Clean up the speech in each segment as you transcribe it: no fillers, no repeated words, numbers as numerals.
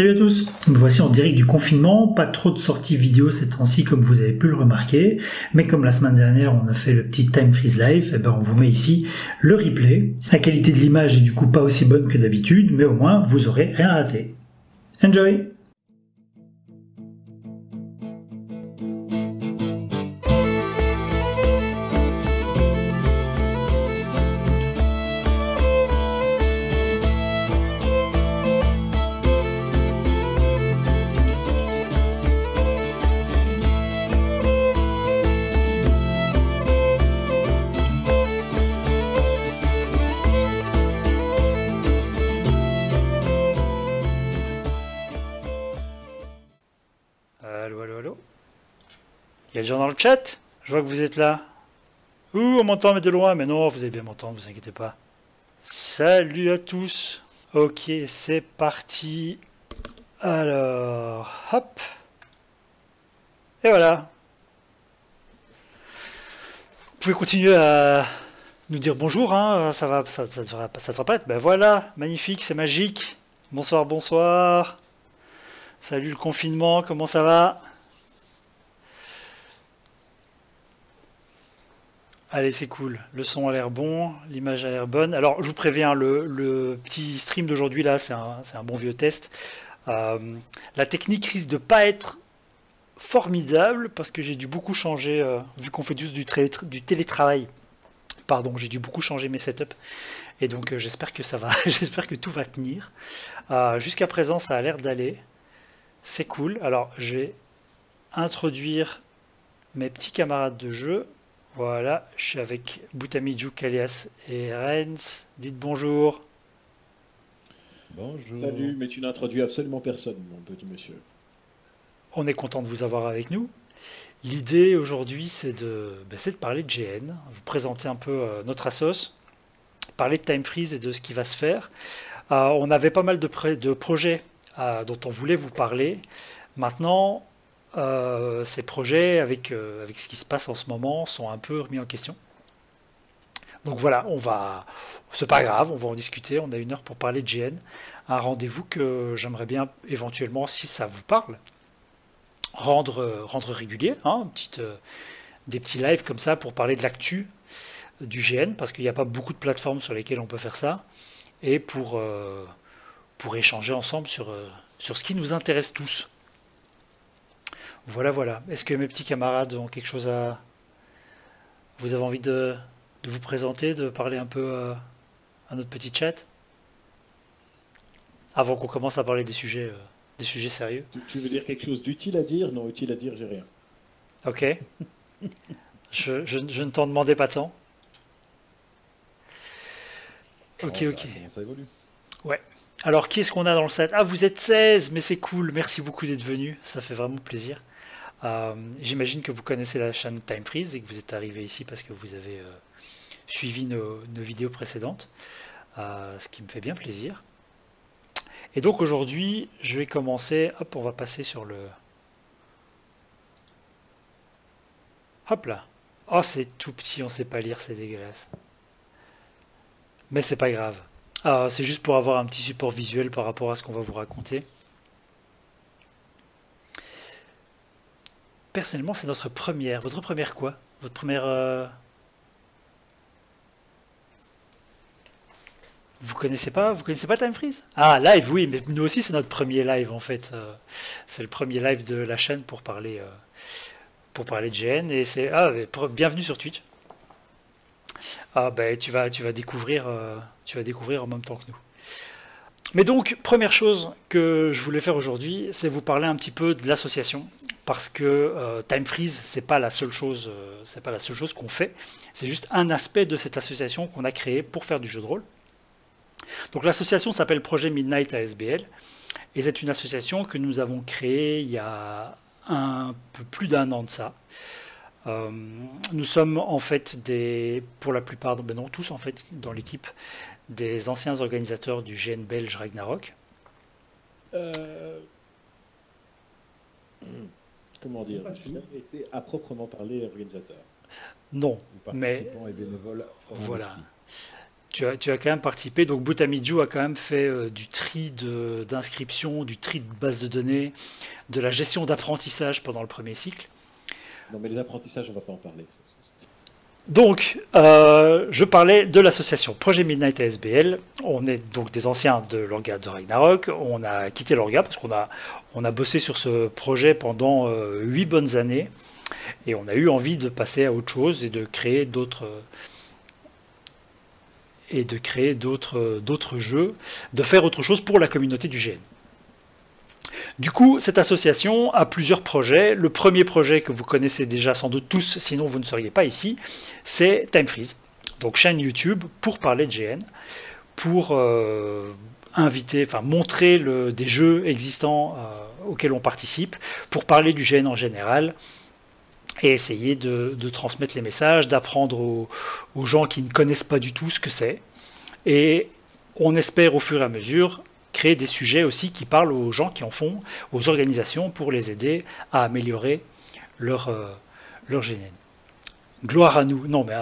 Salut à tous, me voici en direct du confinement, pas trop de sorties vidéo ces temps-ci comme vous avez pu le remarquer, mais comme la semaine dernière on a fait le petit Time Freeze Live, et ben on vous met ici le replay. La qualité de l'image est du coup pas aussi bonne que d'habitude, mais au moins vous aurez rien raté. Enjoy! Allô, allô, allô. Il y a des gens dans le chat? Je vois que vous êtes là. Ouh, on m'entend mais de loin, mais non, vous allez bien m'entendre, vous inquiétez pas. Salut à tous. Ok, c'est parti. Alors, hop. Et voilà. Vous pouvez continuer à nous dire bonjour, hein. Ça va, ça devrait pas être. Ben voilà, magnifique, c'est magique. Bonsoir, bonsoir. Salut le confinement, comment ça va? Allez, c'est cool. Le son a l'air bon, l'image a l'air bonne. Alors, je vous préviens, le petit stream d'aujourd'hui, là, c'est un bon vieux test. Euh, la technique risque de pas être formidable parce que j'ai dû beaucoup changer, vu qu'on fait juste du télétravail. Pardon, j'ai dû beaucoup changer mes setups. Et donc, j'espère que ça va, j'espère que tout va tenir. Jusqu'à présent, ça a l'air d'aller. C'est cool. Alors, je vais introduire mes petits camarades de jeu. Voilà, je suis avec Boutamijuk, Alias et Renz. Dites bonjour. Bonjour. Salut, mais tu n'introduis absolument personne, mon petit monsieur. On est content de vous avoir avec nous. L'idée aujourd'hui, c'est de parler de GN, vous présenter un peu notre assos, parler de Time Freeze et de ce qui va se faire. On avait pas mal de projets dont on voulait vous parler. Maintenant, ces projets, avec ce qui se passe en ce moment, sont un peu remis en question. Donc voilà, c'est pas grave, on va en discuter. On a 1 heure pour parler de GN. Un rendez-vous que j'aimerais bien éventuellement, si ça vous parle, rendre régulier, hein, des petits lives comme ça pour parler de l'actu du GN, parce qu'il n'y a pas beaucoup de plateformes sur lesquelles on peut faire ça, et pour échanger ensemble sur ce qui nous intéresse tous. Voilà, voilà. Est-ce que mes petits camarades ont quelque chose à... Vous avez envie de vous présenter, de parler un peu à notre petit chat, avant qu'on commence à parler des sujets sérieux? Tu veux dire quelque chose d'utile à dire? Non, utile à dire, j'ai rien. Ok. Je ne t'en demandais pas tant. Ok, ok. Comment ça évolue? Ouais. Alors, qui est-ce qu'on a dans le set? Ah, vous êtes 16, mais c'est cool. Merci beaucoup d'être venus. Ça fait vraiment plaisir. J'imagine que vous connaissez la chaîne Time Freeze et que vous êtes arrivé ici parce que vous avez suivi nos vidéos précédentes, ce qui me fait bien plaisir. Et donc aujourd'hui, je vais commencer. Hop, on va passer sur le. Hop là. Oh, c'est tout petit, on sait pas lire, c'est dégueulasse. Mais c'est pas grave. C'est juste pour avoir un petit support visuel par rapport à ce qu'on va vous raconter. Personnellement, c'est notre première. Votre première quoi? Votre première... Vous connaissez pas Time Freeze? Ah, live, oui, mais nous aussi c'est notre premier live en fait. C'est le premier live de la chaîne pour parler de GN et c'est bienvenue sur Twitch. Tu vas découvrir en même temps que nous. Mais donc première chose que je voulais faire aujourd'hui, c'est vous parler un petit peu de l'association parce que Time Freeze c'est pas la seule chose qu'on fait, c'est juste un aspect de cette association qu'on a créée pour faire du jeu de rôle. Donc l'association s'appelle Projet Midnight ASBL et c'est une association que nous avons créée il y a un peu plus d'1 an de ça. Nous sommes en fait pour la plupart, ben non tous en fait dans l'équipe, des anciens organisateurs du GN belge Ragnarok. Comment dire? Tu n'as été à proprement parler organisateur. Non, Ou mais participant et bénévole. voilà. tu as quand même participé. Donc Butamiju a quand même fait du tri d'inscription, du tri de base de données, de la gestion d'apprentissage pendant le premier cycle. Non, mais les apprentissages, on va pas en parler. Donc, je parlais de l'association Projet Midnight ASBL. On est donc des anciens de l'orga de Ragnarok. On a quitté l'orga parce on a bossé sur ce projet pendant 8 bonnes années. Et on a eu envie de passer à autre chose et de créer d'autres jeux, de faire autre chose pour la communauté du GN. Du coup, cette association a plusieurs projets. Le premier projet que vous connaissez déjà sans doute tous, sinon vous ne seriez pas ici, c'est Time Freeze. Donc chaîne YouTube pour parler de GN, pour montrer des jeux existants auxquels on participe, pour parler du GN en général, et essayer de transmettre les messages, d'apprendre aux gens qui ne connaissent pas du tout ce que c'est. Et on espère au fur et à mesure créer des sujets aussi qui parlent aux gens qui en font, aux organisations, pour les aider à améliorer leur GN. Gloire à nous. Non, mais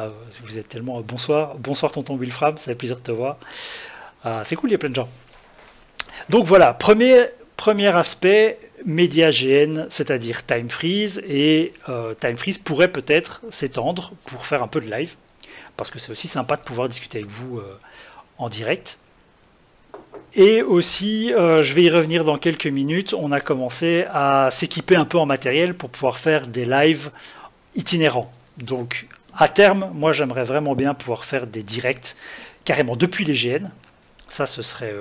vous êtes tellement... Bonsoir tonton Wilfram, ça fait plaisir de te voir. C'est cool, il y a plein de gens. Donc voilà, premier aspect, média GN, c'est-à-dire Time Freeze, et Time Freeze pourrait peut-être s'étendre pour faire un peu de live, parce que c'est aussi sympa de pouvoir discuter avec vous en direct. Et aussi, je vais y revenir dans quelques minutes, on a commencé à s'équiper un peu en matériel pour pouvoir faire des lives itinérants. Donc à terme, moi j'aimerais vraiment bien pouvoir faire des directs carrément depuis les GN. Ça, ce serait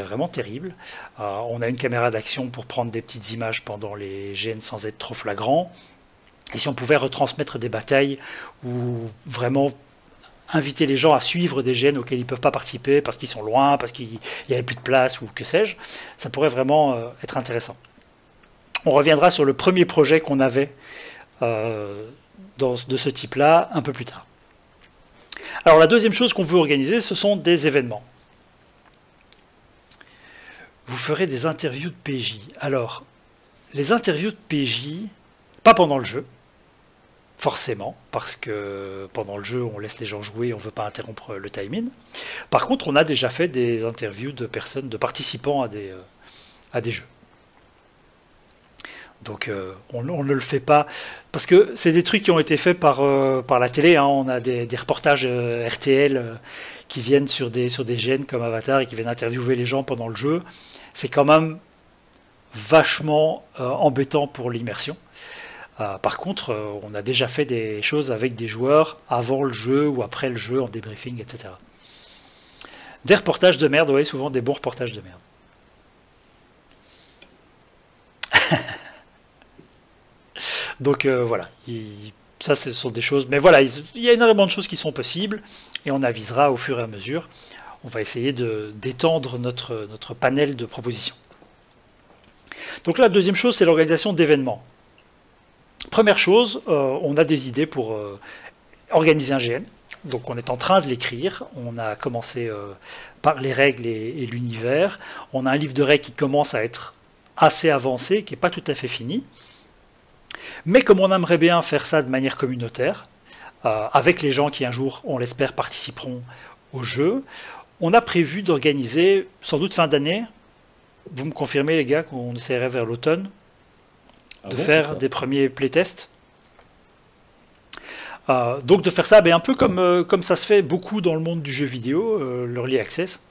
vraiment terrible. On a une caméra d'action pour prendre des petites images pendant les GN sans être trop flagrant. Et si on pouvait retransmettre des batailles ou vraiment inviter les gens à suivre des GN auxquels ils ne peuvent pas participer parce qu'ils sont loin, parce qu'il n'y avait plus de place ou que sais-je, ça pourrait vraiment être intéressant. On reviendra sur le premier projet qu'on avait de ce type-là un peu plus tard. Alors la deuxième chose qu'on veut organiser, ce sont des événements. Vous ferez des interviews de PJ. Alors, les interviews de PJ, pas pendant le jeu, forcément, parce que pendant le jeu, on laisse les gens jouer, on ne veut pas interrompre le timing. Par contre, on a déjà fait des interviews de personnes, de participants à des jeux. Donc, on ne le fait pas, parce que c'est des trucs qui ont été faits par la télé. Hein. On a des reportages RTL qui viennent sur des GN comme Avatar et qui viennent interviewer les gens pendant le jeu. C'est quand même vachement embêtant pour l'immersion. Par contre, on a déjà fait des choses avec des joueurs avant le jeu ou après le jeu en débriefing, etc. Des reportages de merde, oui, souvent des bons reportages de merde. Donc voilà, ça ce sont des choses, mais voilà, il y a énormément de choses qui sont possibles et on avisera au fur et à mesure. On va essayer d'étendre notre panel de propositions. Donc la deuxième chose, c'est l'organisation d'événements. Première chose, on a des idées pour organiser un GN. Donc on est en train de l'écrire. On a commencé par les règles et l'univers. On a un livre de règles qui commence à être assez avancé, qui n'est pas tout à fait fini. Mais comme on aimerait bien faire ça de manière communautaire, avec les gens qui un jour, on l'espère, participeront au jeu, on a prévu d'organiser, sans doute fin d'année, vous me confirmez les gars, qu'on essaierait vers l'automne, de faire des premiers playtests. Donc de faire ça un peu comme ça se fait beaucoup dans le monde du jeu vidéo, l'early access.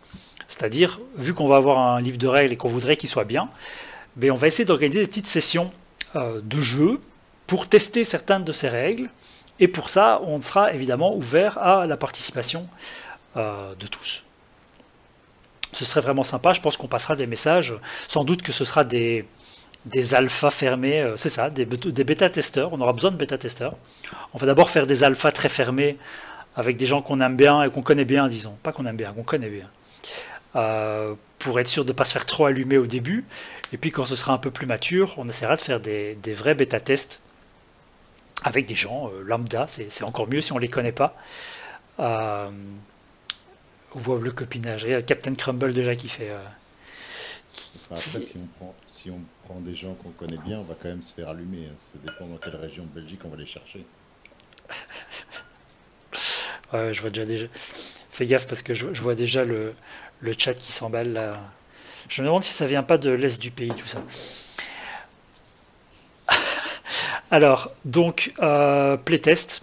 C'est-à-dire, vu qu'on va avoir un livre de règles et qu'on voudrait qu'il soit bien, on va essayer d'organiser des petites sessions de jeu pour tester certaines de ces règles. Et pour ça, on sera évidemment ouvert à la participation de tous. Ce serait vraiment sympa, je pense qu'on passera des messages, sans doute que ce sera des alphas fermés, c'est ça, des bêta-testeurs, on aura besoin de bêta-testeurs. On va d'abord faire des alphas très fermés, avec des gens qu'on aime bien et qu'on connaît bien, disons, pas qu'on aime bien, qu'on connaît bien, pour être sûr de ne pas se faire trop allumer au début, et puis quand ce sera un peu plus mature, on essaiera de faire des vrais bêta-tests, avec des gens lambda, c'est encore mieux si on ne les connaît pas. Wow, le copinage. Il y a Captain Crumble déjà qui fait... Après, si on prend des gens qu'on connaît bien, on va quand même se faire allumer. Hein. Ça dépend dans quelle région de Belgique on va les chercher. Ouais, je vois déjà Fais gaffe parce que je vois déjà le chat qui s'emballe là. Je me demande si ça vient pas de l'est du pays, tout ça. Alors, donc, playtest.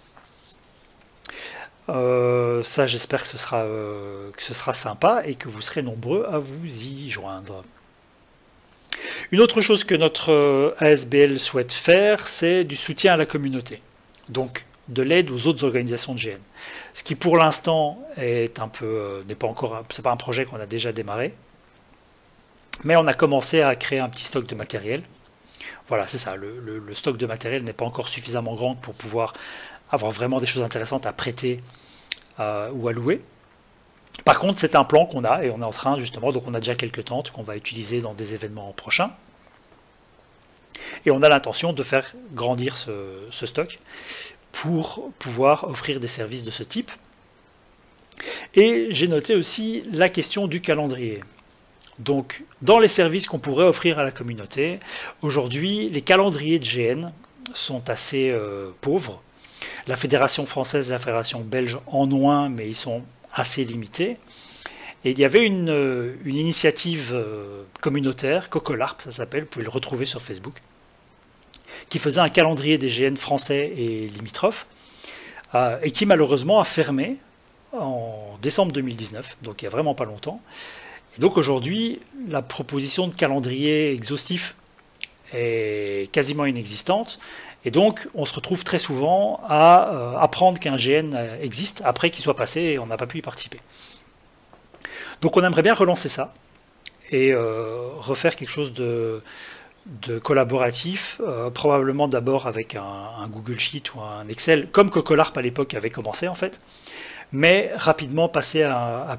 Ça, j'espère que ce sera sympa et que vous serez nombreux à vous y joindre. Une autre chose que notre ASBL souhaite faire, c'est du soutien à la communauté. Donc, de l'aide aux autres organisations de GN. Ce qui, pour l'instant, est un peu, n'est pas encore, c'est pas un projet qu'on a déjà démarré, mais on a commencé à créer un petit stock de matériel. Voilà, c'est ça. Le stock de matériel n'est pas encore suffisamment grand pour pouvoir avoir vraiment des choses intéressantes à prêter ou à louer. Par contre, c'est un plan qu'on a et on est en train justement, donc on a déjà quelques tentes qu'on va utiliser dans des événements prochains. Et on a l'intention de faire grandir ce stock pour pouvoir offrir des services de ce type. Et j'ai noté aussi la question du calendrier. Donc, dans les services qu'on pourrait offrir à la communauté, aujourd'hui, les calendriers de GN sont assez pauvres. La Fédération française et la Fédération belge en ont un, mais ils sont assez limités. Et il y avait une initiative communautaire, Cocolarp, ça s'appelle, vous pouvez le retrouver sur Facebook, qui faisait un calendrier des GN français et limitrophes, et qui malheureusement a fermé en décembre 2019, donc il n'y a vraiment pas longtemps. Et donc aujourd'hui, la proposition de calendrier exhaustif est quasiment inexistante, et donc on se retrouve très souvent à apprendre qu'un GN existe après qu'il soit passé et on n'a pas pu y participer. Donc on aimerait bien relancer ça, et refaire quelque chose de collaboratif, probablement d'abord avec un Google Sheet ou un Excel, comme Cocolarp à l'époque avait commencé en fait, mais rapidement passer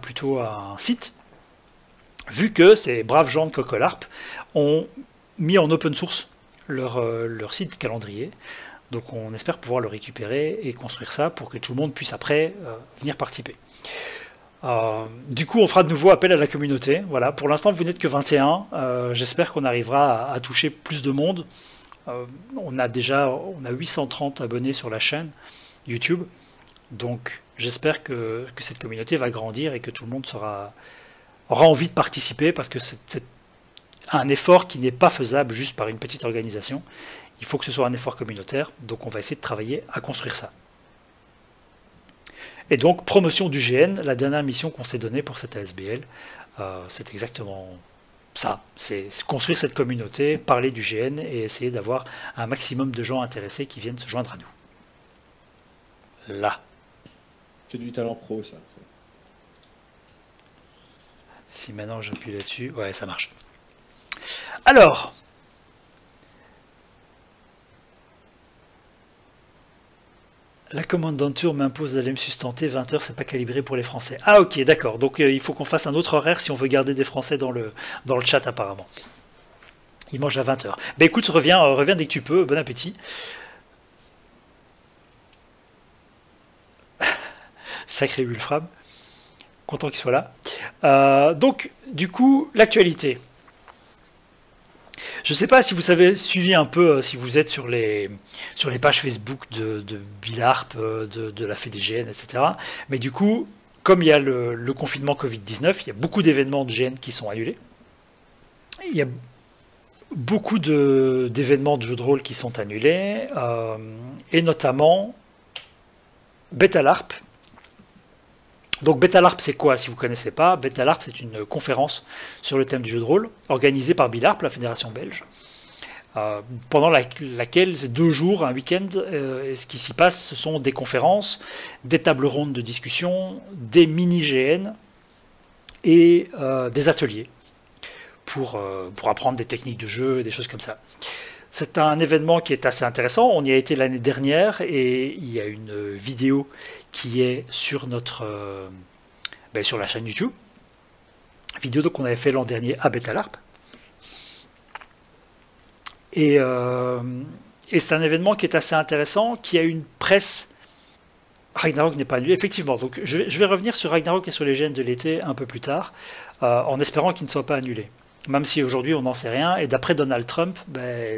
plutôt à un site, vu que ces braves gens de Cocolarp ont mis en open source leur site calendrier. Donc on espère pouvoir le récupérer et construire ça pour que tout le monde puisse après venir participer. Du coup, on fera de nouveau appel à la communauté. Voilà, pour l'instant, vous n'êtes que 21. J'espère qu'on arrivera à toucher plus de monde. On a 830 abonnés sur la chaîne YouTube. Donc, j'espère que cette communauté va grandir et que tout le monde aura envie de participer, parce que c'est un effort qui n'est pas faisable juste par une petite organisation. Il faut que ce soit un effort communautaire. Donc, on va essayer de travailler à construire ça. Et donc, promotion du GN, la dernière mission qu'on s'est donnée pour cette ASBL, c'est exactement ça. C'est construire cette communauté, parler du GN et essayer d'avoir un maximum de gens intéressés qui viennent se joindre à nous. Là. C'est du talent pro, ça. Si maintenant j'appuie là-dessus, ouais, ça marche. Alors, la commandanture m'impose d'aller me sustenter, 20 heures, c'est pas calibré pour les Français. Ah ok, d'accord, donc il faut qu'on fasse un autre horaire si on veut garder des Français dans le chat apparemment. Il mange à 20 heures. Ben écoute, reviens dès que tu peux, bon appétit. Sacré Wulfram, content qu'il soit là. Donc, du coup, l'actualité. Je ne sais pas si vous avez suivi un peu, si vous êtes sur les pages Facebook de Bilarp, de la FEDGN, etc. Mais du coup, comme il y a le confinement Covid-19, il y a beaucoup d'événements de GN qui sont annulés. Il y a beaucoup d'événements de jeux de rôle qui sont annulés, et notamment Betalarp. Donc Betalarp, c'est quoi si vous ne connaissez pas? Betalarp, c'est une conférence sur le thème du jeu de rôle, organisée par Bilarp, la fédération belge, pendant laquelle c'est 2 jours, un week-end, et ce qui s'y passe, ce sont des conférences, des tables rondes de discussion, des mini-GN et des ateliers pour apprendre des techniques de jeu et des choses comme ça. C'est un événement qui est assez intéressant. On y a été l'année dernière et il y a une vidéo qui est sur sur la chaîne YouTube. Vidéo qu'on avait fait l'an dernier à Betalarp. Et c'est un événement qui est assez intéressant, qui a une presse. Ragnarok n'est pas annulé, effectivement. Donc je vais revenir sur Ragnarok et sur les GN de l'été un peu plus tard, en espérant qu'il ne soit pas annulé. Même si aujourd'hui on n'en sait rien, et d'après Donald Trump,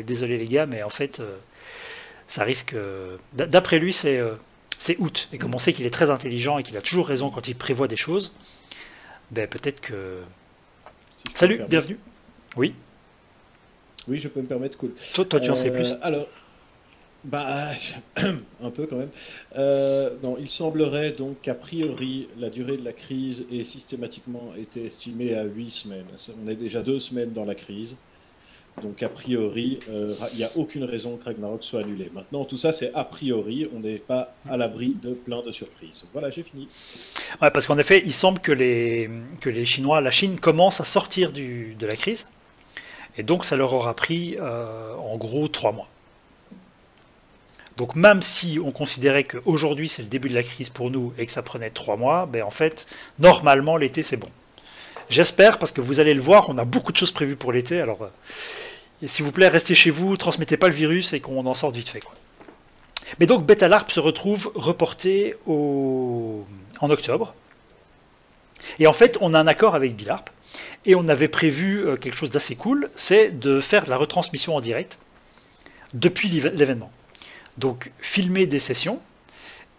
désolé les gars, mais en fait, ça risque. D'après lui, c'est c'est août. Et comme on sait qu'il est très intelligent et qu'il a toujours raison quand il prévoit des choses, ben peut-être que... Si je Salut, peux me bienvenue. Oui, permettre. Oui, je peux me permettre, cool. toi tu en sais plus. Alors, bah, un peu quand même. Non, il semblerait donc qu'a priori, la durée de la crise est systématiquement été estimée à 8 semaines. On est déjà 2 semaines dans la crise. Donc a priori, il n'y a aucune raison que Ragnarok soit annulé. Maintenant, tout ça, c'est a priori, on n'est pas à l'abri de plein de surprises. Voilà, j'ai fini. Ouais, parce qu'en effet, il semble que les Chinois, la Chine commence à sortir de la crise. Et donc ça leur aura pris en gros 3 mois. Donc même si on considérait qu'aujourd'hui c'est le début de la crise pour nous et que ça prenait 3 mois, ben en fait, normalement l'été c'est bon. J'espère, parce que vous allez le voir, on a beaucoup de choses prévues pour l'été, alors s'il vous plaît, restez chez vous, transmettez pas le virus et qu'on en sorte vite fait, quoi. Mais donc Betalarp se retrouve reporté en octobre. Et en fait, on a un accord avec Bilarp, et on avait prévu quelque chose d'assez cool, c'est de faire de la retransmission en direct depuis l'événement. Donc filmer des sessions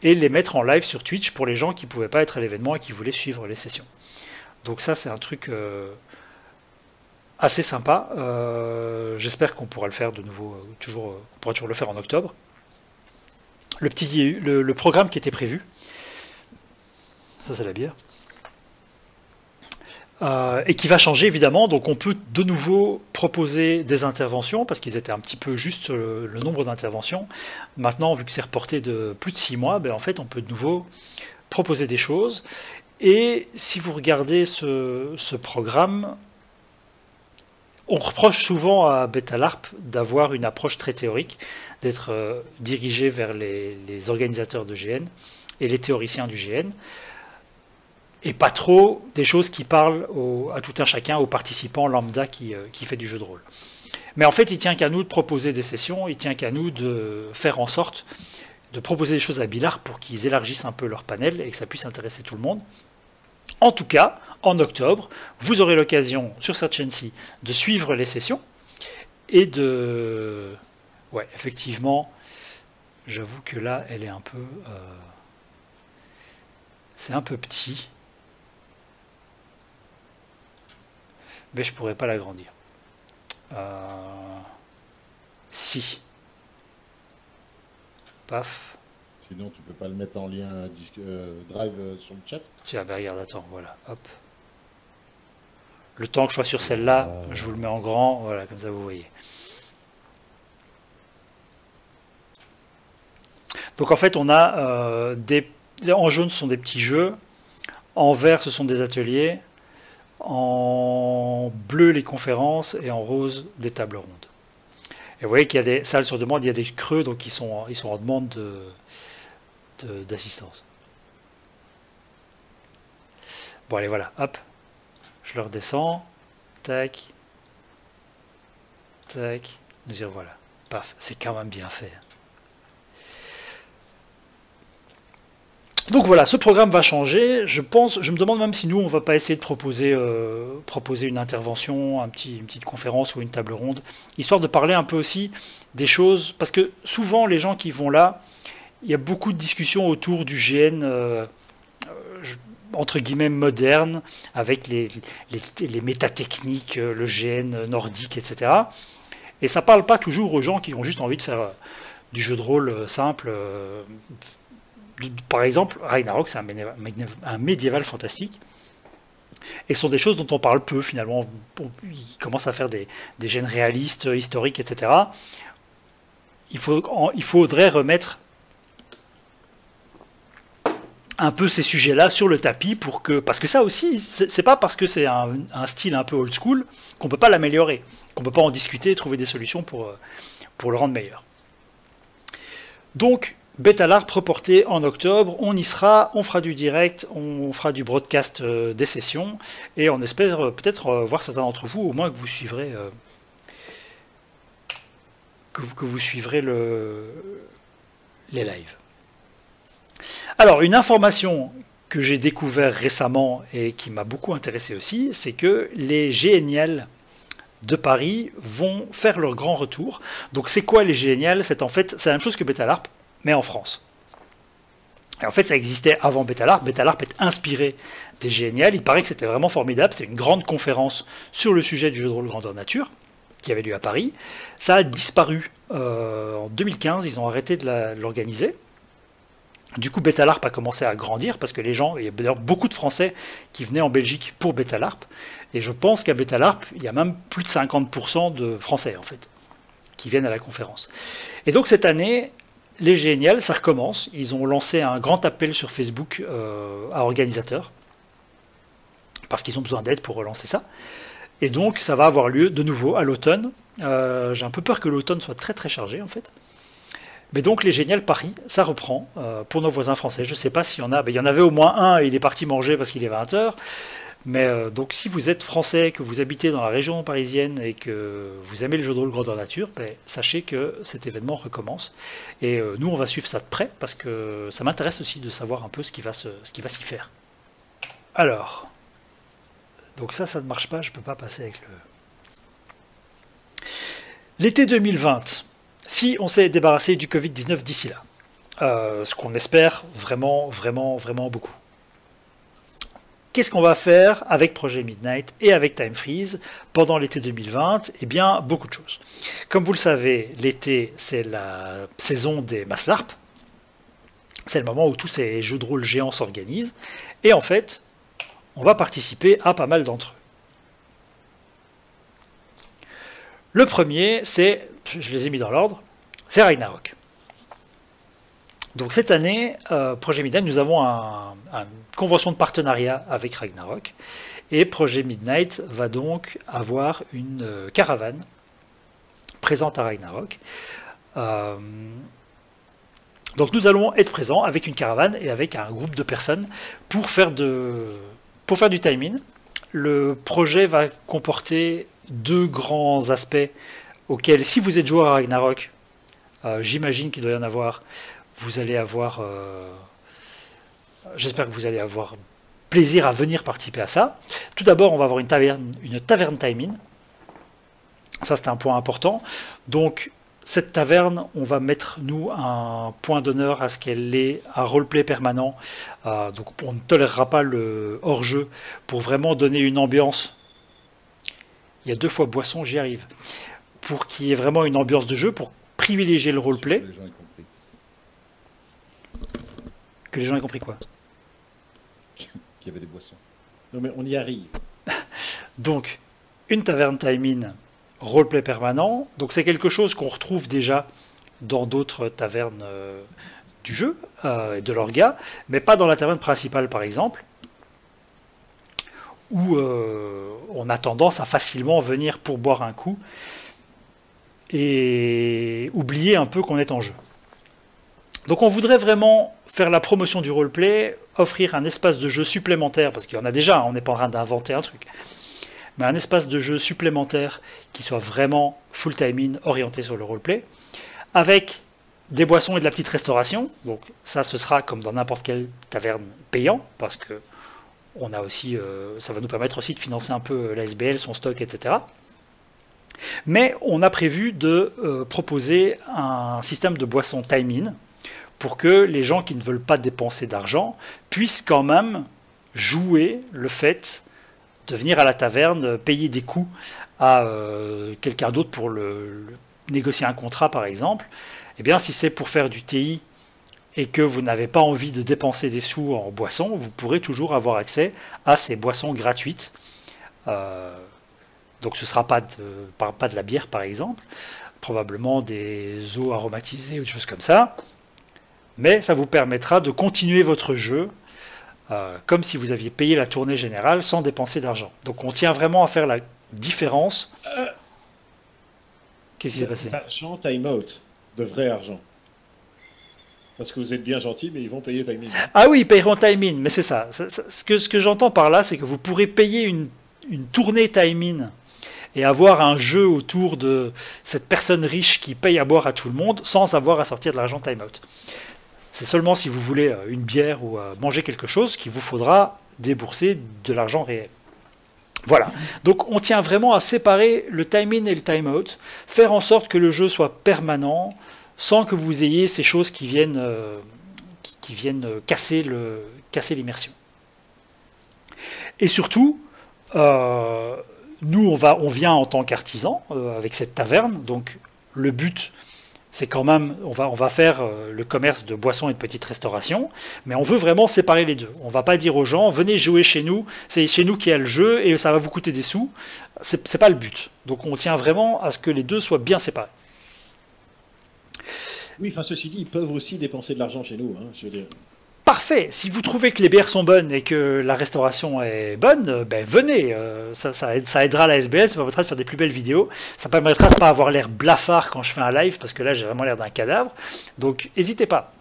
et les mettre en live sur Twitch pour les gens qui ne pouvaient pas être à l'événement et qui voulaient suivre les sessions. Donc ça c'est un truc assez sympa. J'espère qu'on pourra le faire de nouveau, on pourra toujours le faire en octobre. Le programme qui était prévu, ça c'est la bière, et qui va changer évidemment, donc on peut de nouveau proposer des interventions, parce qu'ils étaient un petit peu juste le nombre d'interventions. Maintenant, vu que c'est reporté de plus de 6 mois, ben en fait on peut de nouveau proposer des choses. Et si vous regardez ce programme, on reproche souvent à Betalarp d'avoir une approche très théorique, d'être dirigé vers les organisateurs de GN et les théoriciens du GN, et pas trop des choses qui parlent à tout un chacun, aux participants lambda qui fait du jeu de rôle. Mais en fait, il tient qu'à nous de proposer des sessions, il tient qu'à nous de faire en sorte de proposer des choses à Bilarp pour qu'ils élargissent un peu leur panel et que ça puisse intéresser tout le monde. En tout cas, en octobre, vous aurez l'occasion sur cette chaîne-ci de suivre les sessions et de... Ouais, effectivement, j'avoue que là, elle est un peu... C'est un peu petit. Mais je pourrais pas l'agrandir. Si. Paf. Sinon, tu peux pas le mettre en lien Drive sur le chat. Tiens, ben regarde, attends, voilà, hop. Le temps que je sois sur celle-là, je vous le mets en grand, voilà, comme ça vous voyez. Donc en fait, on a en jaune, ce sont des petits jeux, en vert, ce sont des ateliers, en bleu, les conférences, et en rose, des tables rondes. Et vous voyez qu'il y a des salles sur demande, il y a des creux, donc ils sont en demande d'assistance. Bon, allez, voilà, hop, je le redescends, tac, tac, nous y revoilà. Paf, c'est quand même bien fait. Donc voilà, ce programme va changer. Je me demande même si nous, on va pas essayer de proposer une intervention, une petite conférence ou une table ronde, histoire de parler un peu aussi des choses, parce que souvent les gens qui vont là, il y a beaucoup de discussions autour du GN entre guillemets moderne, avec les métatechniques, le GN nordique, etc. Et ça parle pas toujours aux gens qui ont juste envie de faire du jeu de rôle simple. Par exemple, Ragnarok, c'est un médiéval fantastique. Et ce sont des choses dont on parle peu, finalement. Ils commencent à faire des gènes réalistes, historiques, etc. Il faudrait remettre un peu ces sujets-là sur le tapis parce que ça aussi, c'est pas parce que c'est un style un peu old school qu'on peut pas l'améliorer, qu'on peut pas en discuter et trouver des solutions pour le rendre meilleur. Donc, Betalarp reporté en octobre, on y sera, on fera du direct, on fera du broadcast des sessions, et on espère peut-être voir certains d'entre vous, au moins que vous suivrez les lives. Alors, une information que j'ai découvert récemment et qui m'a beaucoup intéressé aussi, c'est que les GNial de Paris vont faire leur grand retour. Donc c'est quoi les GNial? C'est en fait la même chose que Betalarp, mais en France. Et en fait, ça existait avant Betalarp. Betalarp est inspiré des GNL. Il paraît que c'était vraiment formidable. C'est une grande conférence sur le sujet du jeu de rôle grandeur nature qui avait lieu à Paris. Ça a disparu en 2015. Ils ont arrêté de l'organiser. Du coup, Betalarp a commencé à grandir parce que les gens, il y a d'ailleurs beaucoup de Français qui venaient en Belgique pour Betalarp. Et je pense qu'à Betalarp, il y a même plus de 50% de Français en fait qui viennent à la conférence. Et donc cette année, les GNL, ça recommence. Ils ont lancé un grand appel sur Facebook à organisateurs parce qu'ils ont besoin d'aide pour relancer ça. Et donc ça va avoir lieu de nouveau à l'automne. J'ai un peu peur que l'automne soit très très chargé en fait. Mais donc les GNL Paris, ça reprend pour nos voisins français. Je ne sais pas s'il y en a. Il y en avait au moins un et il est parti manger parce qu'il est 20h. Mais donc si vous êtes français, que vous habitez dans la région parisienne et que vous aimez le jeu de rôle grandeur nature, sachez que cet événement recommence. Et nous, on va suivre ça de près parce que ça m'intéresse aussi de savoir un peu ce qui va s'y faire. Alors, donc ça ne marche pas, je ne peux pas passer avec le... L'été 2020, si on s'est débarrassé du Covid-19 d'ici là, ce qu'on espère vraiment, vraiment, vraiment beaucoup. Qu'est-ce qu'on va faire avec Projet Midnight et avec Time Freeze pendant l'été 2020? Eh bien, beaucoup de choses. Comme vous le savez, l'été, c'est la saison des Maslarp. C'est le moment où tous ces jeux de rôle géants s'organisent. Et en fait, on va participer à pas mal d'entre eux. Le premier, c'est, je les ai mis dans l'ordre, c'est Ragnarok. Donc cette année, Projet Midnight, nous avons une convention de partenariat avec Ragnarok. Et Projet Midnight va donc avoir une caravane présente à Ragnarok. Donc nous allons être présents avec une caravane et avec un groupe de personnes pour faire du time-in. Le projet va comporter deux grands aspects auxquels, si vous êtes joueur à Ragnarok, j'imagine qu'il doit y en avoir, vous allez avoir, j'espère que vous allez avoir plaisir à venir participer à ça. Tout d'abord, on va avoir une taverne time-in. Ça, c'est un point important. Donc, cette taverne, on va mettre, nous, un point d'honneur à ce qu'elle ait un roleplay permanent. Donc, on ne tolérera pas le hors-jeu pour vraiment donner une ambiance. Il y a 2 fois boisson, j'y arrive. Pour qu'il y ait vraiment une ambiance de jeu, pour privilégier le roleplay. Que les gens aient compris quoi? Qu'il y avait des boissons. Non mais on y arrive. Donc, une taverne time-in, roleplay permanent. Donc c'est quelque chose qu'on retrouve déjà dans d'autres tavernes du jeu, et de l'orga, mais pas dans la taverne principale par exemple, où on a tendance à facilement venir pour boire un coup et oublier un peu qu'on est en jeu. Donc on voudrait vraiment faire la promotion du roleplay, offrir un espace de jeu supplémentaire, parce qu'il y en a déjà, on n'est pas en train d'inventer un truc, mais un espace de jeu supplémentaire qui soit vraiment full time-in, orienté sur le roleplay, avec des boissons et de la petite restauration. Donc ça, ce sera comme dans n'importe quelle taverne payant, parce que on a aussi, ça va nous permettre aussi de financer un peu la SBL, son stock, etc. Mais on a prévu de proposer un système de boissons time-in, pour que les gens qui ne veulent pas dépenser d'argent puissent quand même jouer le fait de venir à la taverne, payer des coûts à quelqu'un d'autre pour négocier un contrat par exemple. Eh bien, si c'est pour faire du TI et que vous n'avez pas envie de dépenser des sous en boissons, vous pourrez toujours avoir accès à ces boissons gratuites. Donc ce ne sera pas de la bière par exemple, probablement des eaux aromatisées ou des choses comme ça. Mais ça vous permettra de continuer votre jeu comme si vous aviez payé la tournée générale sans dépenser d'argent. Donc on tient vraiment à faire la différence. Qu'est-ce qui s'est passé? Argent time-out, de vrai argent. Parce que vous êtes bien gentil, mais ils vont payer time-in. Ah oui, ils payeront time-in, mais c'est ça. Ce que j'entends par là, c'est que vous pourrez payer une tournée time-in et avoir un jeu autour de cette personne riche qui paye à boire à tout le monde sans avoir à sortir de l'argent time-out. C'est seulement si vous voulez une bière ou manger quelque chose qu'il vous faudra débourser de l'argent réel. Voilà. Donc on tient vraiment à séparer le time-in et le time-out, faire en sorte que le jeu soit permanent, sans que vous ayez ces choses qui viennent, qui viennent casser l'immersion. Et surtout, nous, on vient en tant qu'artisan avec cette taverne, donc le but, c'est quand même, on va faire le commerce de boissons et de petites restaurations, mais on veut vraiment séparer les deux. On va pas dire aux gens, venez jouer chez nous, c'est chez nous qu'il y a le jeu et ça va vous coûter des sous. C'est pas le but. Donc on tient vraiment à ce que les deux soient bien séparés. Oui, enfin ceci dit, ils peuvent aussi dépenser de l'argent chez nous, hein, je veux dire. Parfait. Si vous trouvez que les bières sont bonnes et que la restauration est bonne, ben venez. Ça aidera la SBS, ça permettra de faire des plus belles vidéos. Ça permettra de ne pas avoir l'air blafard quand je fais un live, parce que là j'ai vraiment l'air d'un cadavre. Donc n'hésitez pas.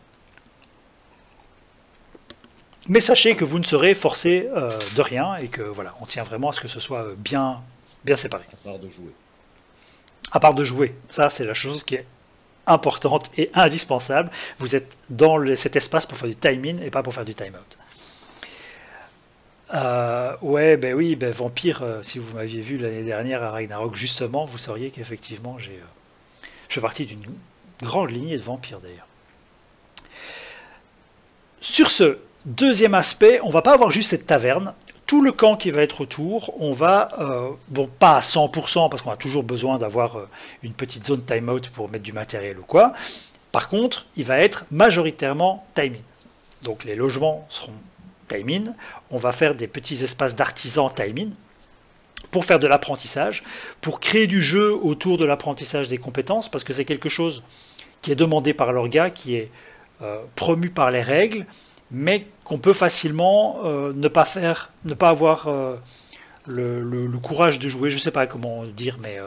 Mais sachez que vous ne serez forcé de rien et que voilà, on tient vraiment à ce que ce soit bien séparé. À part de jouer. À part de jouer. Ça, c'est la chose qui est importante et indispensable. Vous êtes dans cet espace pour faire du time-in et pas pour faire du time-out. Ouais, ben oui, ben Vampire, si vous m'aviez vu l'année dernière à Ragnarok, justement, vous sauriez qu'effectivement, je fais partie d'une grande lignée de vampires, d'ailleurs. Sur ce deuxième aspect, on va pas avoir juste cette taverne. Tout le camp qui va être autour, on va, bon, pas à 100%, parce qu'on a toujours besoin d'avoir une petite zone time-out pour mettre du matériel ou quoi. Par contre, il va être majoritairement time-in. Donc les logements seront time-in. On va faire des petits espaces d'artisans time-in pour faire de l'apprentissage, pour créer du jeu autour de l'apprentissage des compétences, parce que c'est quelque chose qui est demandé par l'orga, qui est promu par les règles, mais qu'on peut facilement ne pas avoir le courage de jouer, je ne sais pas comment dire, mais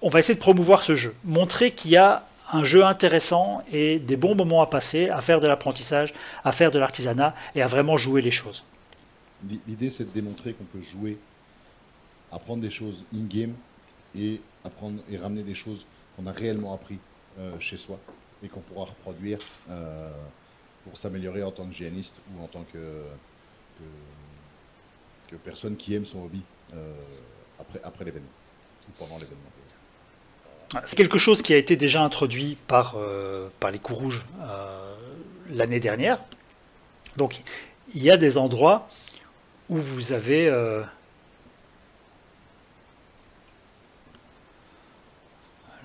on va essayer de promouvoir ce jeu, montrer qu'il y a un jeu intéressant et des bons moments à passer, à faire de l'apprentissage, à faire de l'artisanat et à vraiment jouer les choses. L'idée, c'est de démontrer qu'on peut jouer, apprendre des choses in-game et ramener des choses qu'on a réellement appris chez soi et qu'on pourra reproduire pour s'améliorer en tant que géaniste ou en tant que personne qui aime son hobby après l'événement ou pendant l'événement. C'est quelque chose qui a été déjà introduit par les coups rouges l'année dernière. Donc il y a des endroits où vous avez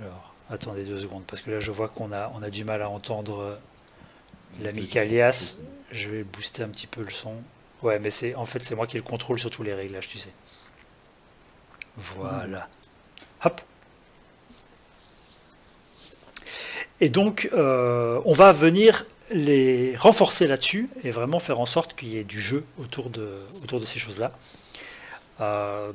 alors attendez 2 secondes parce que là je vois qu'on a du mal à entendre l'ami Kalias. Je vais booster un petit peu le son. Ouais, mais en fait c'est moi qui le contrôle sur tous les réglages, tu sais. Voilà. Hop. Et donc, on va venir les renforcer là-dessus et vraiment faire en sorte qu'il y ait du jeu autour de ces choses-là.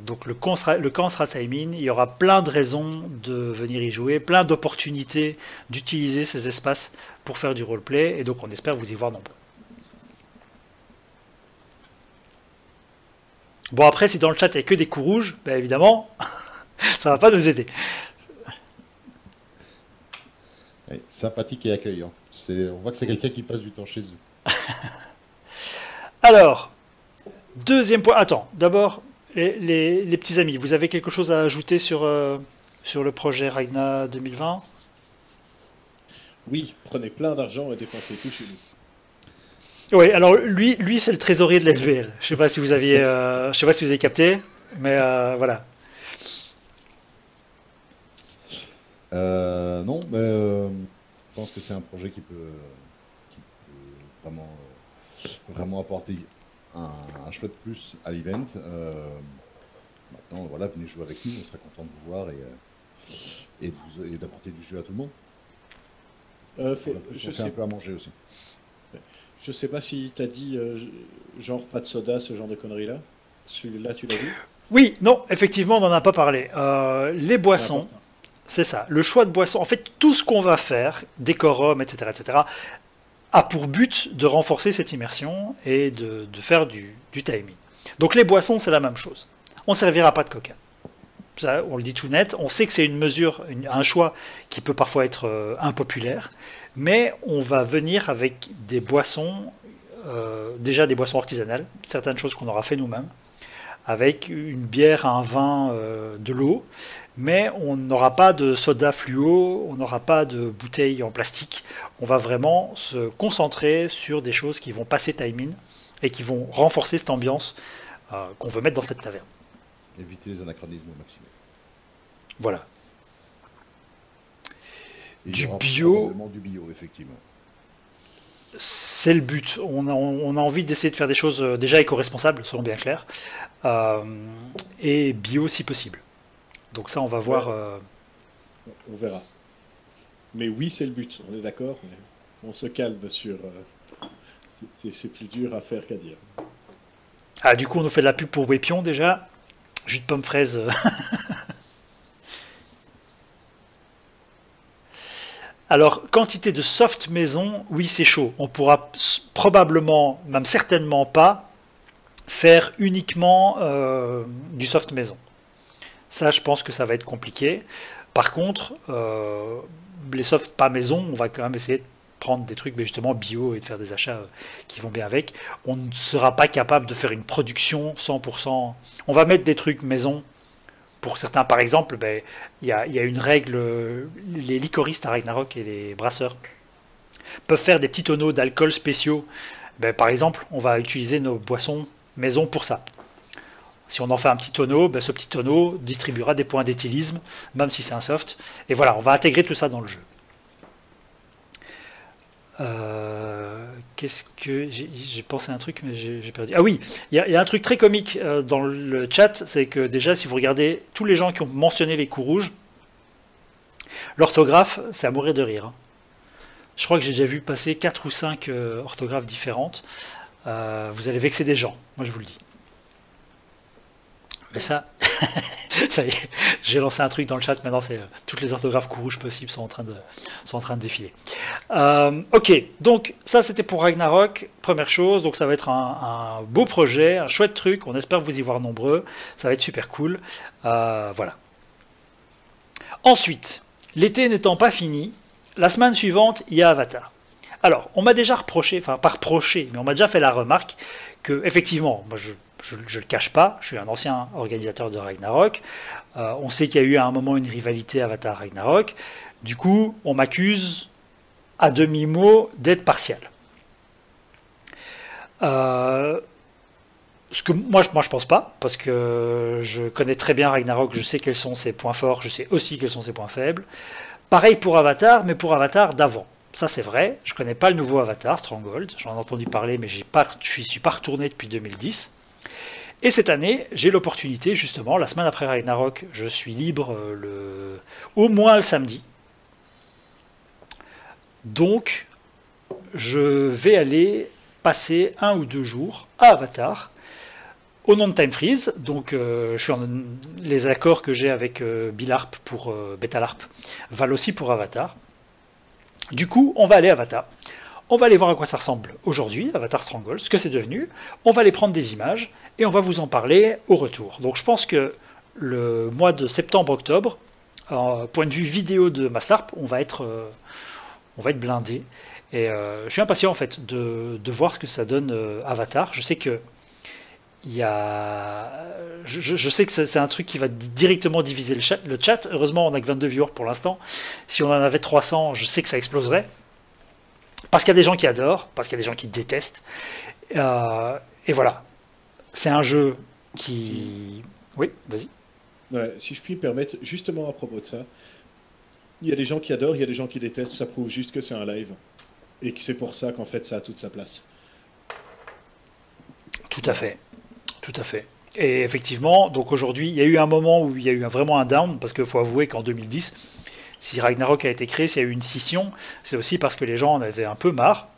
Donc le camp sera time-in, il y aura plein de raisons de venir y jouer, plein d'opportunités d'utiliser ces espaces pour faire du roleplay, et donc on espère vous y voir nombreux. Bon après, si dans le chat il n'y a que des coups rouges, ben évidemment, ça ne va pas nous aider. Ouais, sympathique et accueillant. On voit que c'est quelqu'un qui passe du temps chez eux. Alors, deuxième point. Attends, d'abord, les petits amis, vous avez quelque chose à ajouter sur le projet Ragna 2020? Oui, prenez plein d'argent et dépensez tout chez nous. Oui, alors lui c'est le trésorier de l'SBL. Je sais pas si vous aviez, je sais pas si vous avez capté, mais voilà. Non, mais je pense que c'est un projet qui peut vraiment apporter un chouette plus à l'event. Maintenant, voilà, venez jouer avec nous, on sera content de vous voir et d'apporter du jeu à tout le monde. Je sais un peu à manger aussi. Je sais pas si t'as dit genre pas de soda, ce genre de conneries là. Celui-là, tu l'as vu? Oui, non, effectivement, on n'en a pas parlé. Les boissons. C'est ça, le choix de boisson. En fait, tout ce qu'on va faire, décorum, etc., a pour but de renforcer cette immersion et de faire du timing. Donc les boissons, c'est la même chose. On ne servira pas de coca. Ça, on le dit tout net. On sait que c'est une mesure, un choix qui peut parfois être impopulaire, mais on va venir avec des boissons, déjà des boissons artisanales, certaines choses qu'on aura fait nous-mêmes, avec une bière, un vin, de l'eau, mais on n'aura pas de soda fluo, on n'aura pas de bouteilles en plastique. On va vraiment se concentrer sur des choses qui vont passer time in et qui vont renforcer cette ambiance qu'on veut mettre dans cette taverne. Éviter les anachronismes au maximum. Voilà. Et Du il y aura bio. probablement du bio, effectivement. C'est le but. On a envie d'essayer de faire des choses déjà éco-responsables, soyons bien clairs, et bio si possible. Donc ça, on va voir. On verra. Mais oui, c'est le but, on est d'accord, mais on se calme sur... c'est plus dur à faire qu'à dire. Ah, du coup, on nous fait de la pub pour Wépion déjà. Jus de pomme fraise. Alors, quantité de soft maison, oui, c'est chaud. On pourra probablement, même certainement pas, faire uniquement du soft maison. Ça, je pense que ça va être compliqué. Par contre, les soft pas maison, on va quand même essayer de prendre des trucs mais justement bio et de faire des achats qui vont bien avec. On ne sera pas capable de faire une production 100%. On va mettre des trucs maison. Pour certains, par exemple, ben, y a une règle, les licoristes à Ragnarok et les brasseurs peuvent faire des petits tonneaux d'alcool spéciaux. Ben, par exemple, on va utiliser nos boissons maison pour ça. Si on en fait un petit tonneau, ben, ce petit tonneau distribuera des points d'éthylisme, même si c'est un soft. Et voilà, on va intégrer tout ça dans le jeu. Qu'est-ce que j'ai pensé à un truc mais j'ai perdu. Ah oui, il y a un truc très comique dans le chat, c'est que déjà si vous regardez tous les gens qui ont mentionné les coups rouges, l'orthographe c'est à mourir de rire. Hein. Je crois que j'ai déjà vu passer 4 ou 5 orthographes différentes. Vous allez vexer des gens, moi je vous le dis. Mais ça, ça y est, j'ai lancé un truc dans le chat, maintenant c'est toutes les orthographes coups rouges possibles sont en train de défiler. Ok, donc ça c'était pour Ragnarok, première chose, donc ça va être un beau projet, un chouette truc, on espère vous y voir nombreux, ça va être super cool, voilà. Ensuite, l'été n'étant pas fini, la semaine suivante, il y a Avatar. Alors, on m'a déjà reproché, enfin pas reproché, mais on m'a déjà fait la remarque que, effectivement, moi je le cache pas, je suis un ancien organisateur de Ragnarok, on sait qu'il y a eu à un moment une rivalité Avatar-Ragnarok, du coup on m'accuse à demi-mot d'être partial. Ce que moi je pense pas, parce que je connais très bien Ragnarok, je sais quels sont ses points forts, je sais aussi quels sont ses points faibles. Pareil pour Avatar, mais pour Avatar d'avant. Ça c'est vrai, je connais pas le nouveau Avatar, Stronghold, j'en ai entendu parler, mais je n'y suis pas retourné depuis 2010. Et cette année, j'ai l'opportunité, justement, la semaine après Ragnarok, je suis libre au moins le samedi. Donc, je vais aller passer 1 ou 2 jours à Avatar, au nom de Time Freeze. Donc, les accords que j'ai avec Bilarp pour Betalarp valent aussi pour Avatar. Du coup, on va aller à Avatar. On va aller voir à quoi ça ressemble aujourd'hui, Avatar Stronghold, ce que c'est devenu. On va aller prendre des images et on va vous en parler au retour. Donc je pense que le mois de septembre-octobre, point de vue vidéo de Maslarp, on va être blindé. Et je suis impatient en fait de voir ce que ça donne Avatar. Je sais que je sais que c'est un truc qui va directement diviser le chat. Heureusement, on n'a que 22 viewers pour l'instant. Si on en avait 300, je sais que ça exploserait. Parce qu'il y a des gens qui adorent, parce qu'il y a des gens qui détestent. Et voilà. C'est un jeu qui... Oui, vas-y. Ouais, si je puis me permettre, justement à propos de ça, il y a des gens qui adorent, il y a des gens qui détestent, ça prouve juste que c'est un live. Et que c'est pour ça qu'en fait ça a toute sa place. Tout à fait. Tout à fait. Et effectivement, donc aujourd'hui, il y a eu un moment où il y a eu vraiment un down, parce qu'il faut avouer qu'en 2010... Si Ragnarok a été créé, s'il y a eu une scission, c'est aussi parce que les gens en avaient un peu marre.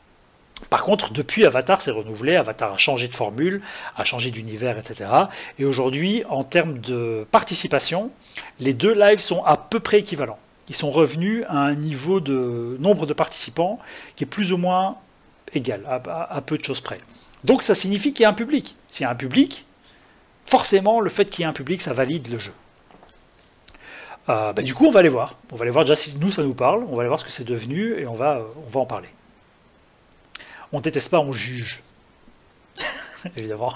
Par contre, depuis, Avatar s'est renouvelé, Avatar a changé de formule, a changé d'univers, etc. Et aujourd'hui, en termes de participation, les deux lives sont à peu près équivalents. Ils sont revenus à un niveau de nombre de participants qui est plus ou moins égal, à peu de choses près. Donc ça signifie qu'il y a un public. S'il y a un public, forcément, le fait qu'il y ait un public, ça valide le jeu. Du coup, on va aller voir. On va aller voir déjà si nous, ça nous parle. On va aller voir ce que c'est devenu et on va en parler. On déteste pas, on juge. Évidemment.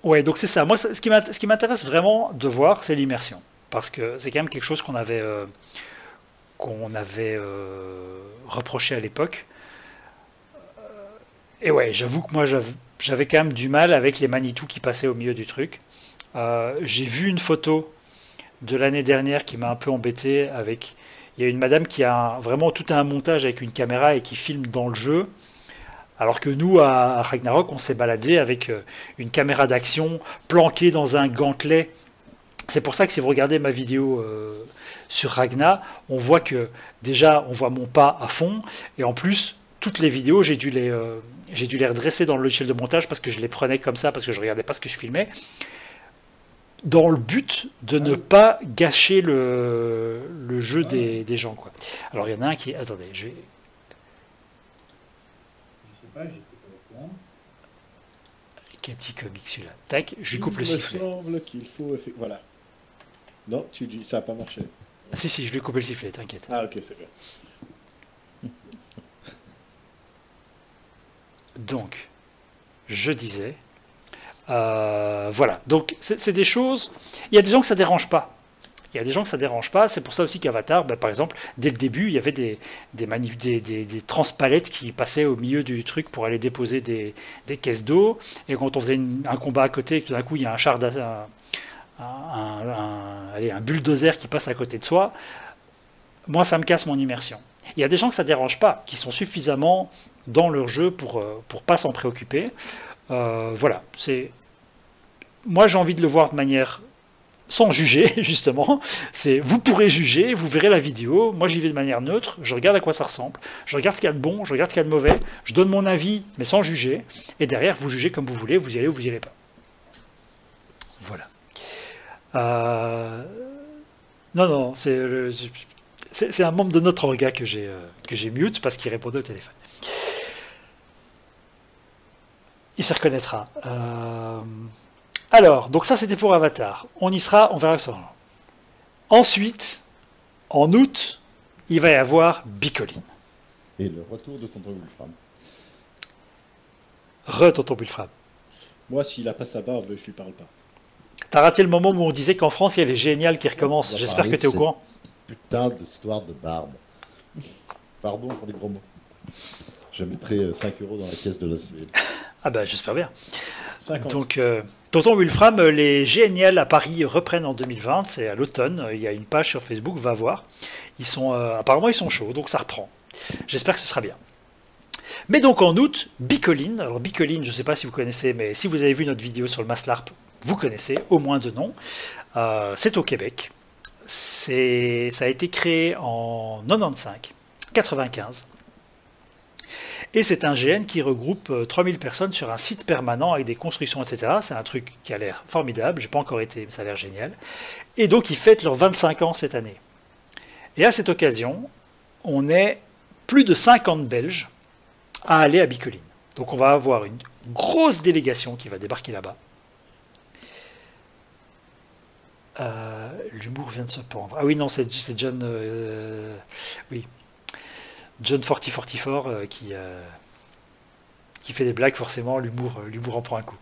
Ouais, donc c'est ça. Moi, ce qui m'intéresse vraiment de voir, c'est l'immersion. Parce que c'est quand même quelque chose qu'on avait reproché à l'époque. Et ouais, j'avoue que moi, j'avais quand même du mal avec les Manitou qui passaient au milieu du truc. J'ai vu une photo de l'année dernière qui m'a un peu embêté avec... Il y a une madame qui a vraiment tout un montage avec une caméra et qui filme dans le jeu. Alors que nous, à Ragnarok, on s'est baladé avec une caméra d'action planquée dans un gantelet. C'est pour ça que si vous regardez ma vidéo sur Ragna, on voit que déjà, on voit mon pas à fond. Et en plus, toutes les vidéos, j'ai dû les redresser dans le logiciel de montage parce que je les prenais comme ça, parce que je ne regardais pas ce que je filmais, dans le but de ne pas gâcher le jeu des gens, quoi. Alors, il y en a un qui... Attendez, je vais... Quel petit comique celui-là. Tac, je lui coupe le sifflet. Il me semble qu'il faut... Voilà. Non, tu dis, ça n'a pas marché. Ah, si, je lui ai coupé le sifflet, t'inquiète. Ah, ok, c'est bien. Donc, je disais... voilà, donc c'est des choses... Il y a des gens que ça dérange pas. Il y a des gens que ça dérange pas. C'est pour ça aussi qu'Avatar, par exemple, dès le début, il y avait des transpalettes qui passaient au milieu du truc pour aller déposer des caisses d'eau. Et quand on faisait un combat à côté, tout d'un coup, il y a un char un bulldozer qui passe à côté de soi. Moi, ça me casse mon immersion. Il y a des gens que ça dérange pas, qui sont suffisamment dans leur jeu pour pas s'en préoccuper. Voilà, moi j'ai envie de le voir de manière sans juger, justement. Vous pourrez juger, vous verrez la vidéo. Moi j'y vais de manière neutre, je regarde à quoi ça ressemble, je regarde ce qu'il y a de bon, je regarde ce qu'il y a de mauvais, je donne mon avis, mais sans juger. Et derrière, vous jugez comme vous voulez, vous y allez ou vous y allez pas. Voilà. Non, c'est un membre de notre orga que j'ai mute parce qu'il répondait au téléphone. Il se reconnaîtra. Alors, donc ça c'était pour Avatar. On y sera, on verra ça. Ensuite, en août, il va y avoir Bicoline. Et le retour de Tonton Wolfram. Tonton Wolfram. Moi, s'il a pas sa barbe, je lui parle pas. T'as raté le moment où on disait qu'en France, il y a les géniales qui recommencent. J'espère que t'es au courant. Putain d'histoire de barbe. Pardon pour les gros mots. Je mettrai 5 € dans la caisse de la CL. Ah bah j'espère bien. 50. Donc Tonton Wolfram, les GNL à Paris reprennent en 2020, c'est à l'automne, il y a une page sur Facebook, va voir. Apparemment ils sont chauds, donc ça reprend. J'espère que ce sera bien. Mais donc en août, Bicoline. Alors Bicoline, je ne sais pas si vous connaissez, mais si vous avez vu notre vidéo sur le Maslarp, vous connaissez au moins de noms. C'est au Québec. Ça a été créé en 95. Et c'est un GN qui regroupe 3000 personnes sur un site permanent avec des constructions, etc. C'est un truc qui a l'air formidable. J'ai pas encore été, mais ça a l'air génial. Et donc, ils fêtent leurs 25 ans cette année. Et à cette occasion, on est plus de 50 Belges à aller à Bicoline. Donc, on va avoir une grosse délégation qui va débarquer là-bas. L'humour vient de se pendre. Ah oui, non, c'est John... oui. John 4044 qui fait des blagues, forcément, l'humour en prend un coup.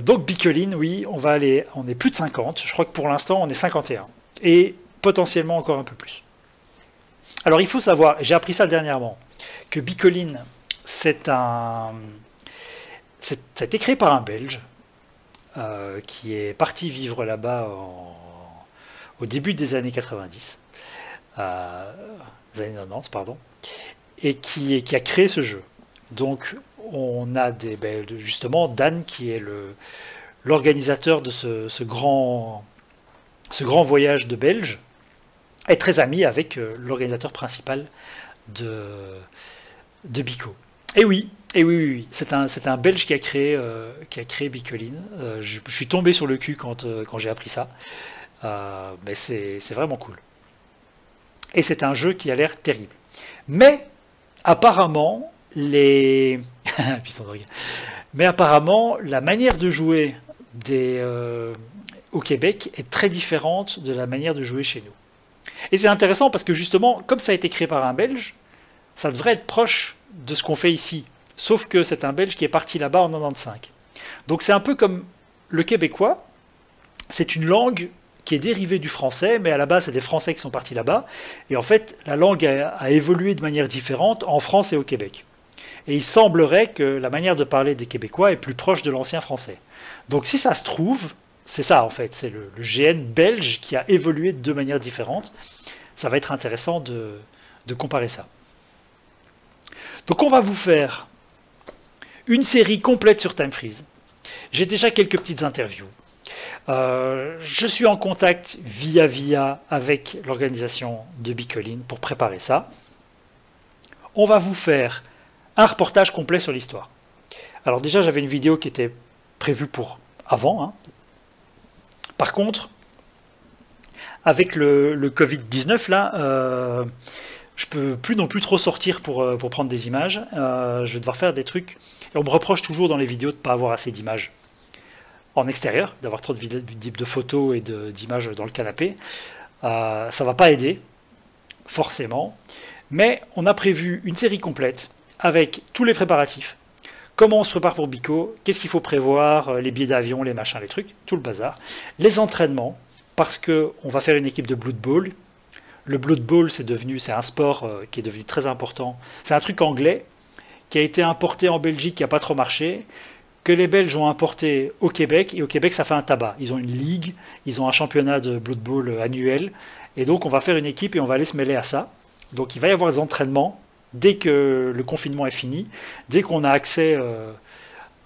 Donc Bicoline, oui, on est plus de 50, je crois que pour l'instant on est 51, et potentiellement encore un peu plus. Alors il faut savoir, j'ai appris ça dernièrement, que Bicoline, ça a été créé par un Belge, qui est parti vivre là-bas au début des années 90, des années 90, pardon, et qui a créé ce jeu. Donc on a justement Dan qui est l'organisateur de ce grand voyage de Belges, est très ami avec l'organisateur principal de Bico. Et oui, c'est un Belge qui a créé Bicoline. Je suis tombé sur le cul quand j'ai appris ça, mais c'est vraiment cool. Et c'est un jeu qui a l'air terrible. Mais apparemment, apparemment, la manière de jouer au Québec est très différente de la manière de jouer chez nous. Et c'est intéressant parce que justement, comme ça a été créé par un Belge, ça devrait être proche de ce qu'on fait ici. Sauf que c'est un Belge qui est parti là-bas en 95. Donc c'est un peu comme le québécois. C'est une langue qui est dérivée du français, mais à la base c'est des Français qui sont partis là-bas. Et en fait, la langue a évolué de manière différente en France et au Québec. Et il semblerait que la manière de parler des Québécois est plus proche de l'ancien français. Donc si ça se trouve, c'est ça en fait, c'est le GN belge qui a évolué de deux manières différentes. Ça va être intéressant de comparer ça. Donc on va vous faire une série complète sur Time Freeze. J'ai déjà quelques petites interviews. Je suis en contact via avec l'organisation de Bicoline pour préparer ça. On va vous faire un reportage complet sur l'histoire. Alors déjà, j'avais une vidéo qui était prévue pour avant. Hein. Par contre, avec le Covid-19, là, je peux plus non plus trop sortir pour prendre des images. Je vais devoir faire des trucs. Et on me reproche toujours dans les vidéos de ne pas avoir assez d'images en extérieur, d'avoir trop de photos et d'images dans le canapé. Ça ne va pas aider, forcément. Mais on a prévu une série complète avec tous les préparatifs. Comment on se prépare pour Bico, qu'est-ce qu'il faut prévoir, les billets d'avion, les machins, les trucs, tout le bazar. Les entraînements, parce qu'on va faire une équipe de Blood Bowl. Le Blood Bowl, c'est un sport qui est devenu très important. C'est un truc anglais qui a été importé en Belgique, qui n'a pas trop marché, que les Belges ont importé au Québec, et au Québec, ça fait un tabac. Ils ont une ligue, ils ont un championnat de Blood Bowl annuel, et donc on va faire une équipe et on va aller se mêler à ça. Donc il va y avoir des entraînements dès que le confinement est fini, dès qu'on a accès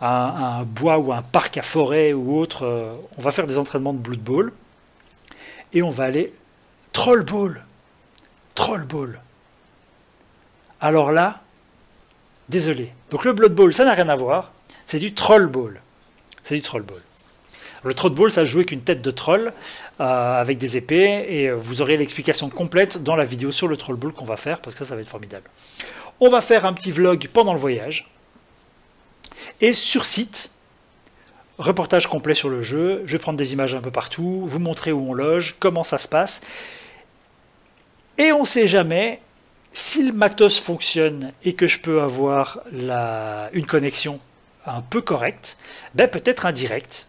à un bois ou un parc à forêt ou autre, on va faire des entraînements de Blood Bowl, et on va aller Troll Ball. Troll Ball. Alors là, désolé. Donc le Blood Bowl, ça n'a rien à voir. C'est du Troll Ball. C'est du Troll Ball. Le Troll Ball, ça se joue avec une tête de troll avec des épées, et vous aurez l'explication complète dans la vidéo sur le Troll Ball qu'on va faire, parce que ça va être formidable. On va faire un petit vlog pendant le voyage. Et sur site, reportage complet sur le jeu. Je vais prendre des images un peu partout, vous montrer où on loge, comment ça se passe. Et on ne sait jamais, si le matos fonctionne et que je peux avoir une connexion un peu correcte, ben peut-être un direct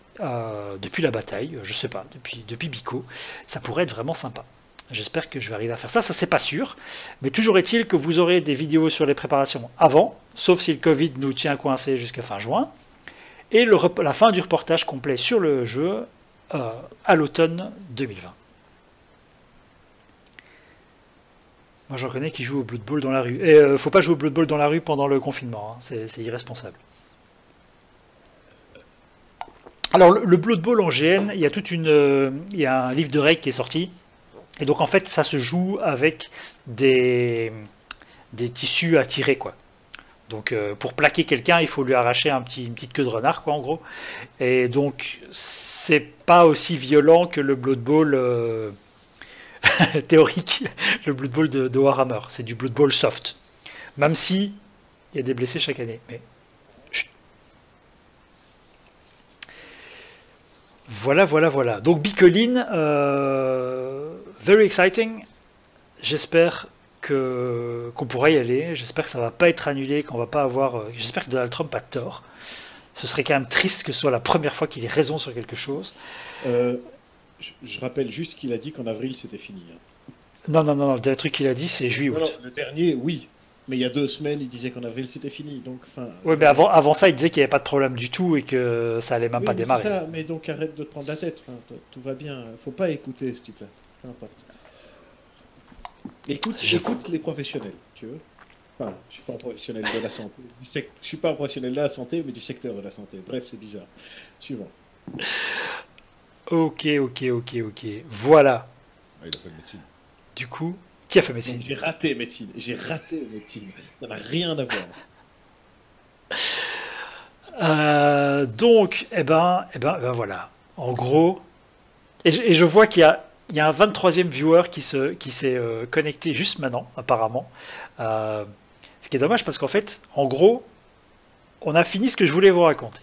depuis la bataille, je sais pas, depuis Bico, ça pourrait être vraiment sympa. J'espère que je vais arriver à faire ça, ça c'est pas sûr, mais toujours est-il que vous aurez des vidéos sur les préparations avant, sauf si le Covid nous tient coincés jusqu'à fin juin, et la fin du reportage complet sur le jeu à l'automne 2020. Moi j'en connais qui jouent au Blood Bowl dans la rue. Et faut pas jouer au Blood Bowl dans la rue pendant le confinement, hein. C'est irresponsable. Alors le Blood Bowl en GN, il y a un livre de règles qui est sorti. Et donc en fait ça se joue avec des tissus à tirer, quoi. Donc pour plaquer quelqu'un, il faut lui arracher une petite queue de renard, quoi, en gros. Et donc c'est pas aussi violent que le Blood Bowl théorique, le Blood Bowl de Warhammer. C'est du Blood Bowl soft. Même si il y a des blessés chaque année. Mais chut. Voilà. Donc Bicoline, very exciting. J'espère qu'on pourra y aller. J'espère que ça va pas être annulé, qu'on va pas avoir. J'espère que Donald Trump a tort. Ce serait quand même triste que ce soit la première fois qu'il ait raison sur quelque chose. Je rappelle juste qu'il a dit qu'en avril c'était fini. Hein. Non, le dernier truc qu'il a dit c'est juillet-août. Non, le dernier, oui. Mais il y a 2 semaines, il disait qu'en avril c'était fini. Donc, oui, mais avant ça, il disait qu'il n'y avait pas de problème du tout et que ça allait même pas démarrer. C'est ça, mais donc arrête de te prendre la tête. Enfin, tout va bien. Faut pas écouter ce type-là. Peu importe. Écoute les professionnels, tu veux. Enfin, je suis pas un professionnel de la santé. Je suis pas un professionnel de la santé, mais du secteur de la santé. Bref, c'est bizarre. Suivant. Ok. Voilà. Ah, il a fait médecine. Du coup, qui a fait médecine? J'ai raté médecine. Ça n'a rien à voir. Donc, voilà. En gros, et je vois qu'il y a un 23e viewer qui s'est connecté juste maintenant, apparemment. Ce qui est dommage parce qu'en fait, en gros, on a fini ce que je voulais vous raconter.